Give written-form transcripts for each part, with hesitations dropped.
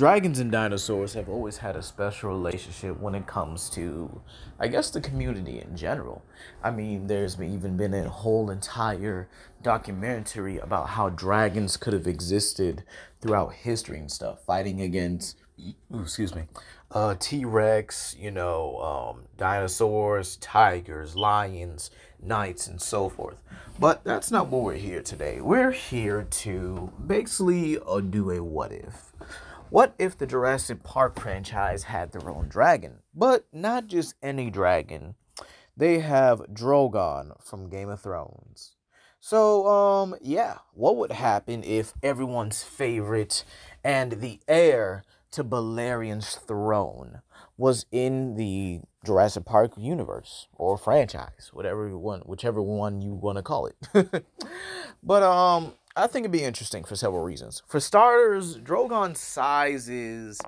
Dragons and dinosaurs have always had a special relationship when it comes to, I guess, the community in general. I mean, even been a whole entire documentary about how dragons could have existed throughout history and stuff, fighting against, excuse me, T-Rex, dinosaurs, tigers, lions, knights, and so forth. But that's not what we're here today. We're here to basically do a what if. What if the Jurassic Park franchise had their own dragon? But not just any dragon. They have Drogon from Game of Thrones. So, yeah, what would happen if everyone's favorite and the heir to Balerian's throne was in the Jurassic Park universe or franchise, whichever one you want to call it. But I think it'd be interesting for several reasons. For starters, Drogon's size is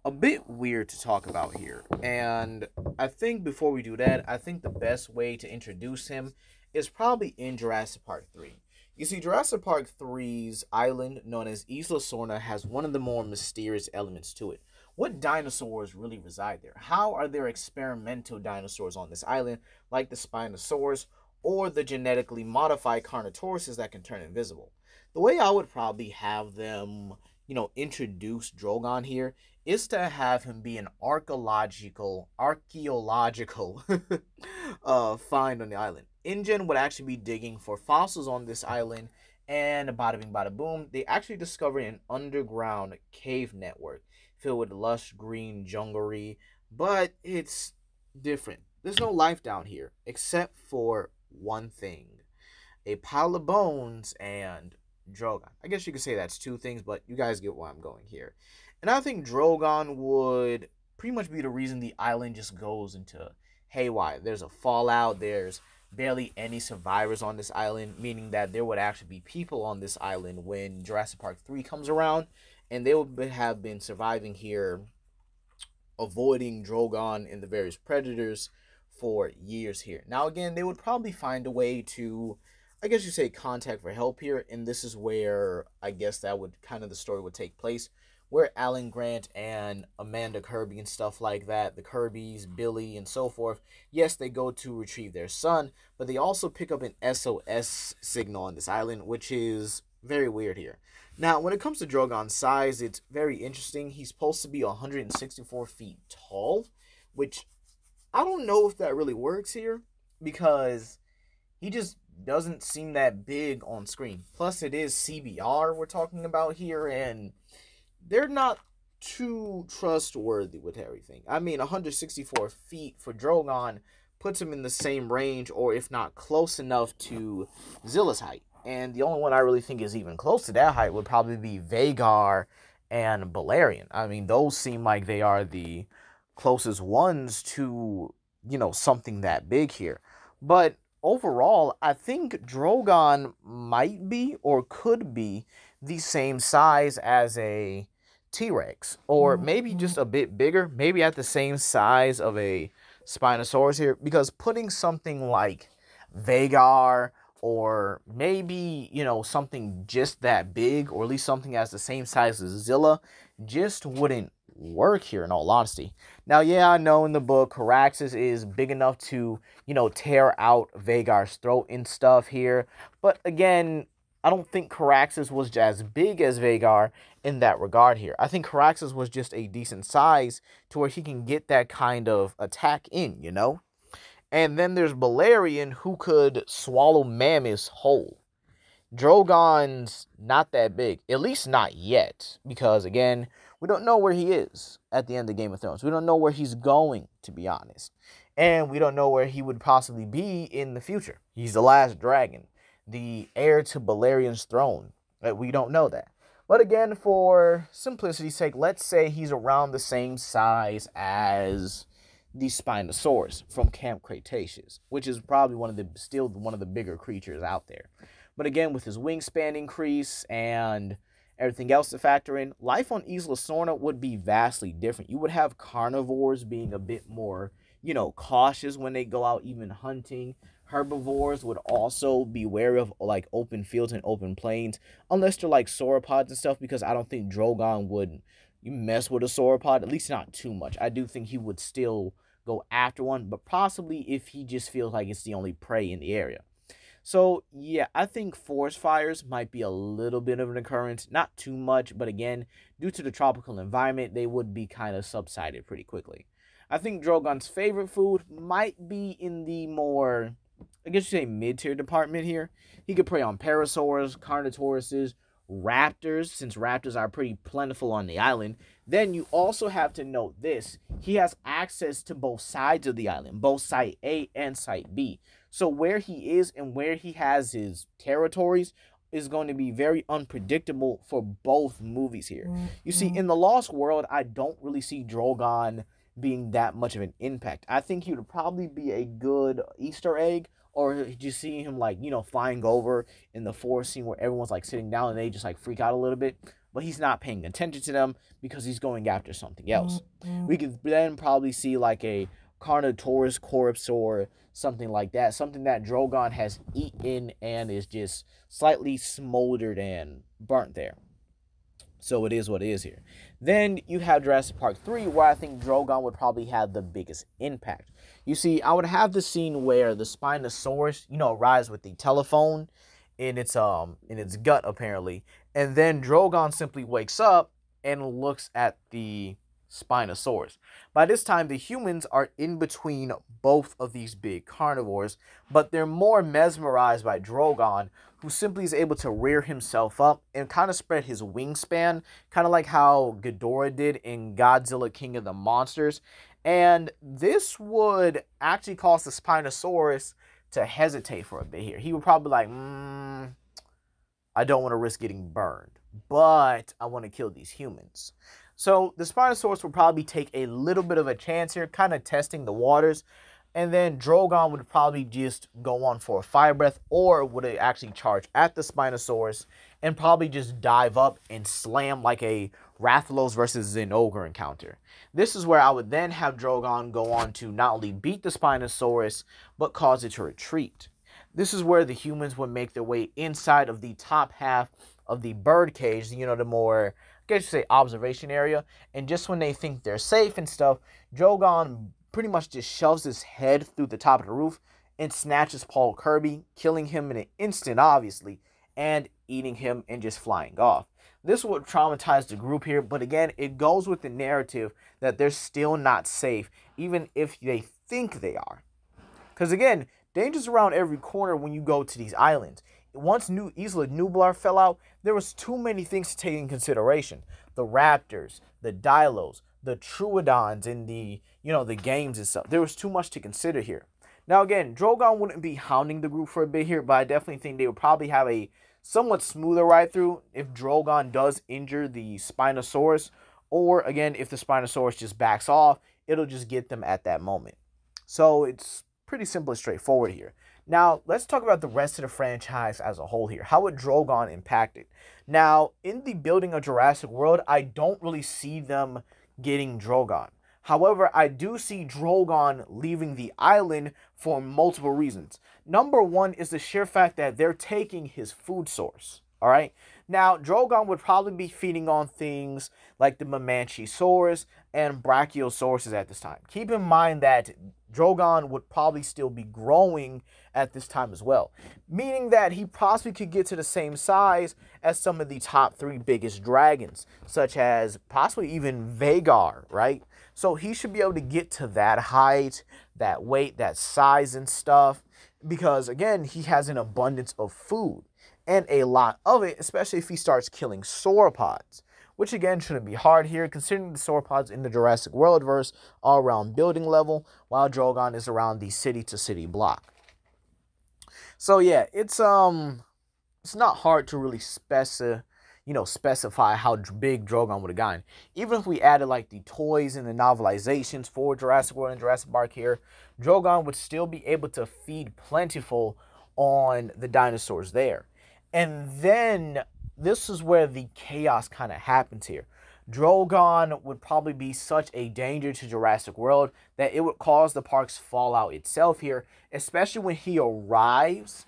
a bit weird to talk about here. And I think before we do that, I think the best way to introduce him is probably in Jurassic Park 3. You see, Jurassic Park 3's island, known as Isla Sorna, has one of the more mysterious elements to it. What dinosaurs really reside there? How are there experimental dinosaurs on this island, like the Spinosaurus, or the genetically modified Carnotauruses that can turn invisible? The way I would probably have them, introduce Drogon here is to have him be an archaeological find on the island. InGen would actually be digging for fossils on this island, and bada bing bada boom, they actually discovered an underground cave network filled with lush green junglery, but it's different. There's no life down here except for one thing: a pile of bones and Drogon. I guess you could say that's two things, but you guys get where I'm going here. And I think Drogon would pretty much be the reason the island just goes into haywire. There's a fallout. There's barely any survivors on this island, meaning that there would actually be people on this island when Jurassic Park 3 comes around, and they would have been surviving here, avoiding Drogon and the various predators for years here. Now, again, they would probably find a way to, I guess you say, contact for help here, and this is where I guess that would kind of the story would take place, where Alan Grant and Amanda Kirby and stuff like that, the Kirbys, Billy, and so forth, yes, they go to retrieve their son, but they also pick up an SOS signal on this island, which is very weird here. Now, when it comes to Drogon's size, it's very interesting. He's supposed to be 164 feet tall, which I don't know if that really works here, because he just doesn't seem that big on screen. Plus, it is CBR we're talking about here, and they're not too trustworthy with everything. I mean, 164 feet for Drogon puts him in the same range, or if not close enough to Zilla's height. And the only one I really think is even close to that height would probably be Vhagar and Balerion. I mean, those seem like they are the closest ones to, something that big here. But overall, I think Drogon might be or could be the same size as a T-Rex, or maybe just a bit bigger, maybe at the same size of a Spinosaurus here, because putting something like Vhagar, or maybe, something just that big, or at least something as the same size as Zilla, just wouldn't work here, in all honesty. Now, yeah, I know in the book, Caraxes is big enough to, tear out Vhagar's throat and stuff here, but again, I don't think Caraxes was as big as Vhagar in that regard here. I think Caraxes was just a decent size to where he can get that kind of attack in, And then there's Balerion, who could swallow mammoths whole. Drogon's not that big, at least not yet, because again, we don't know where he is at the end of Game of Thrones. We don't know where he's going, to be honest. And we don't know where he would possibly be in the future. He's the last dragon, the heir to Balerian's throne. We don't know that. But again, for simplicity's sake, let's say he's around the same size as the Spinosaurus from Camp Cretaceous, which is probably still one of the bigger creatures out there. But again, with his wingspan increase and everything else to factor in, life on Isla Sorna would be vastly different. You would have carnivores being a bit more, cautious when they go out even hunting. Herbivores would also be wary of like open fields and open plains, unless they're like sauropods and stuff, because I don't think Drogon would you mess with a sauropod, at least not too much. I do think he would still go after one, but possibly if he just feels like it's the only prey in the area. So, yeah, I think forest fires might be a little bit of an occurrence. Not too much, but again, due to the tropical environment, they would be kind of subsided pretty quickly. I think Drogon's favorite food might be in the more, I guess you say, mid-tier department here. He could prey on parasaurs, carnotauruses, raptors, since raptors are pretty plentiful on the island. Then you also have to note this. He has access to both sides of the island, both Site A and Site B. So where he is and where he has his territories is going to be very unpredictable for both movies here. You see, in the Lost World, I don't really see Drogon being that much of an impact. I think he would probably be a good Easter egg, or just seeing him like, flying over in the forest scene where everyone's like sitting down and they just like freak out a little bit, but he's not paying attention to them because he's going after something else. We could then probably see like a Carnotaurus corpse or something like that, something that Drogon has eaten and is just slightly smoldered and burnt there. So it is what it is here. Then you have Jurassic Park 3, where I think Drogon would probably have the biggest impact. You see, I would have the scene where the Spinosaurus, arrives with the telephone in its gut apparently, and then Drogon simply wakes up and looks at the Spinosaurus. By this time, the humans are in between both of these big carnivores, but they're more mesmerized by Drogon, who simply is able to rear himself up and kind of spread his wingspan, kind of like how Ghidorah did in Godzilla King of the Monsters. And this would actually cause the Spinosaurus to hesitate for a bit here. He would probably be like, I don't want to risk getting burned, but I want to kill these humans. So the Spinosaurus would probably take a little bit of a chance here, kind of testing the waters. And then Drogon would probably just go on for a fire breath, or would it actually charge at the Spinosaurus and probably just dive up and slam like a Rathalos versus Zinogre encounter. This is where I would then have Drogon go on to not only beat the Spinosaurus, but cause it to retreat. This is where the humans would make their way inside of the top half of the bird cage, the more, I guess you say, observation area. And just when they think they're safe and stuff, Drogon pretty much just shoves his head through the top of the roof and snatches Paul Kirby, killing him in an instant, obviously, and eating him and just flying off. This would traumatize the group here, but again, it goes with the narrative that they're still not safe, even if they think they are. Because again, danger's around every corner when you go to these islands. Once New Isla Nublar fell out, there was too many things to take in consideration. The raptors, the Dilos, the Troodons in the, the games and stuff. There was too much to consider here. Now again, Drogon wouldn't be hounding the group for a bit here, but I definitely think they would probably have a somewhat smoother ride through if Drogon does injure the Spinosaurus, or again, if the Spinosaurus just backs off, it'll just get them at that moment. So it's pretty simple and straightforward here. Now, let's talk about the rest of the franchise as a whole here. How would Drogon impact it? Now, in the building of Jurassic World, I don't really see them getting Drogon. However, I do see Drogon leaving the island for multiple reasons. Number one is the sheer fact that they're taking his food source. All right. Now, Drogon would probably be feeding on things like the Mamachisaurus and Brachiosauruses at this time. Keep in mind that Drogon would probably still be growing at this time as well, meaning that he possibly could get to the same size as some of the top 3 biggest dragons, such as possibly even Vhagar, right? So he should be able to get to that height, that weight, that size and stuff, because again, he has an abundance of food. And a lot of it, especially if he starts killing sauropods, which again shouldn't be hard here, considering the sauropods in the Jurassic Worldverse are around building level, while Drogon is around the city-to-city block. So yeah, it's not hard to really specify how big Drogon would have gotten. Even if we added like the toys and the novelizations for Jurassic World and Jurassic Park here, Drogon would still be able to feed plentiful on the dinosaurs there. And then this is where the chaos kind of happens here. Drogon would probably be such a danger to Jurassic World that it would cause the park's fallout itself here, especially when he arrives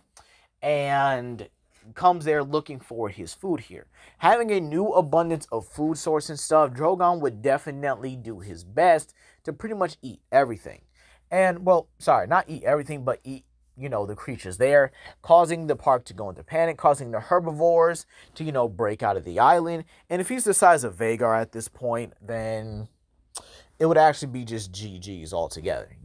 and comes there looking for his food here. Having a new abundance of food source and stuff, Drogon would definitely do his best to pretty much eat everything. And, well, sorry, not eat everything, but eat, the creatures there, causing the park to go into panic, causing the herbivores to, break out of the island. And if he's the size of Vhagar at this point, then it would actually be just GG's altogether.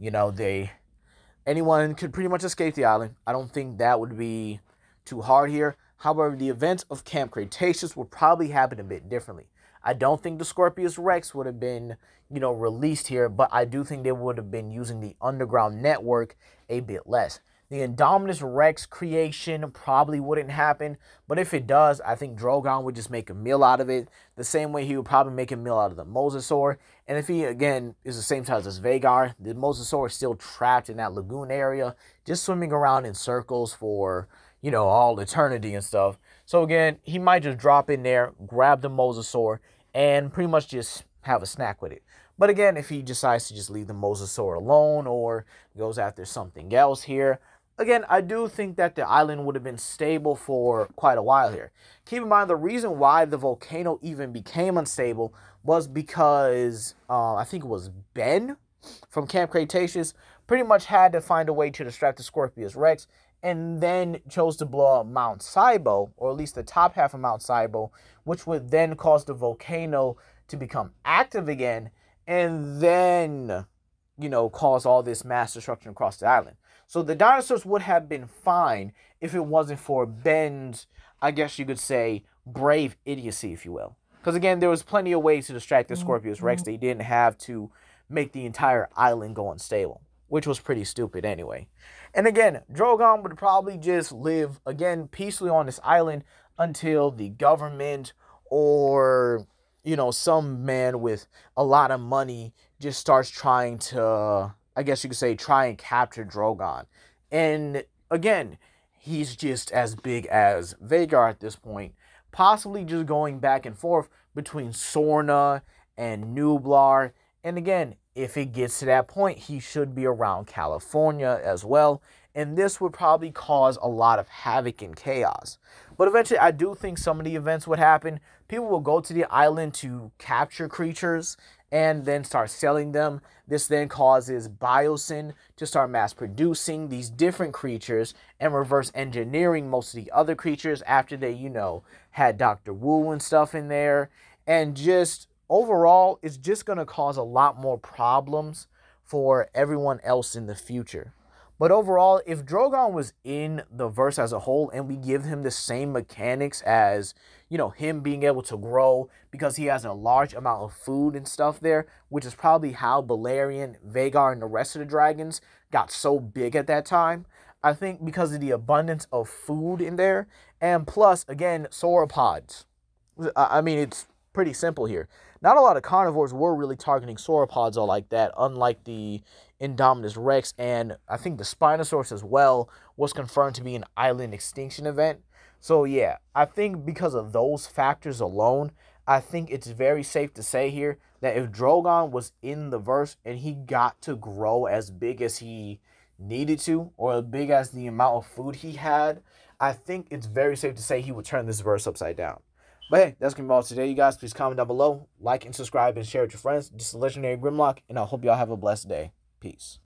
Anyone could pretty much escape the island. I don't think that would be too hard here. However, the events of Camp Cretaceous would probably happen a bit differently. I don't think the Scorpius Rex would have been, released here, but I do think they would have been using the underground network a bit less. The Indominus Rex creation probably wouldn't happen, but if it does, I think Drogon would just make a meal out of it, the same way he would probably make a meal out of the Mosasaur. And if he, again, is the same size as Vhagar, the Mosasaur is still trapped in that lagoon area, just swimming around in circles for, all eternity and stuff. So again, he might just drop in there, grab the Mosasaur, and pretty much just have a snack with it. But again, if he decides to just leave the Mosasaur alone or goes after something else here, again, I do think that the island would have been stable for quite a while here. Keep in mind, the reason why the volcano even became unstable was because I think it was Ben from Camp Cretaceous pretty much had to find a way to distract the Scorpius Rex and then chose to blow up Mount Sibo, or at least the top half of Mount Sibo, which would then cause the volcano to become active again and then, cause all this mass destruction across the island. So the dinosaurs would have been fine if it wasn't for Ben's, I guess you could say, brave idiocy, if you will. Because again, there was plenty of ways to distract the Scorpius Rex. They didn't have to make the entire island go unstable, which was pretty stupid anyway. And again, Drogon would probably just live, again, peacefully on this island until the government or, some man with a lot of money just starts trying to, I guess you could say, try and capture Drogon. And again, he's just as big as Vhagar at this point, possibly just going back and forth between Sorna and Nublar. And again, if it gets to that point, he should be around California as well. And this would probably cause a lot of havoc and chaos. But eventually, I do think some of the events would happen. People will go to the island to capture creatures and then start selling them. This then causes Biosyn to start mass producing these different creatures and reverse engineering most of the other creatures after they, had Dr. Wu and stuff in there. And just overall, it's just going to cause a lot more problems for everyone else in the future. But overall, if Drogon was in the verse as a whole and we give him the same mechanics as, him being able to grow because he has a large amount of food and stuff there, which is probably how Balerion, Vhagar, and the rest of the dragons got so big at that time. I think because of the abundance of food in there, and plus, again, sauropods. I mean, it's pretty simple here. Not a lot of carnivores were really targeting sauropods all like that, unlike the Indominus Rex, and I think the Spinosaurus as well was confirmed to be an island extinction event. So yeah, I think because of those factors alone, I think it's very safe to say here that if Drogon was in the verse and he got to grow as big as he needed to, or as big as the amount of food he had, I think it's very safe to say he would turn this verse upside down. But hey, that's going to be all today, you guys. Please comment down below, like and subscribe, and share with your friends. This is Legendary Grimlock, and I hope y'all have a blessed day. Peace.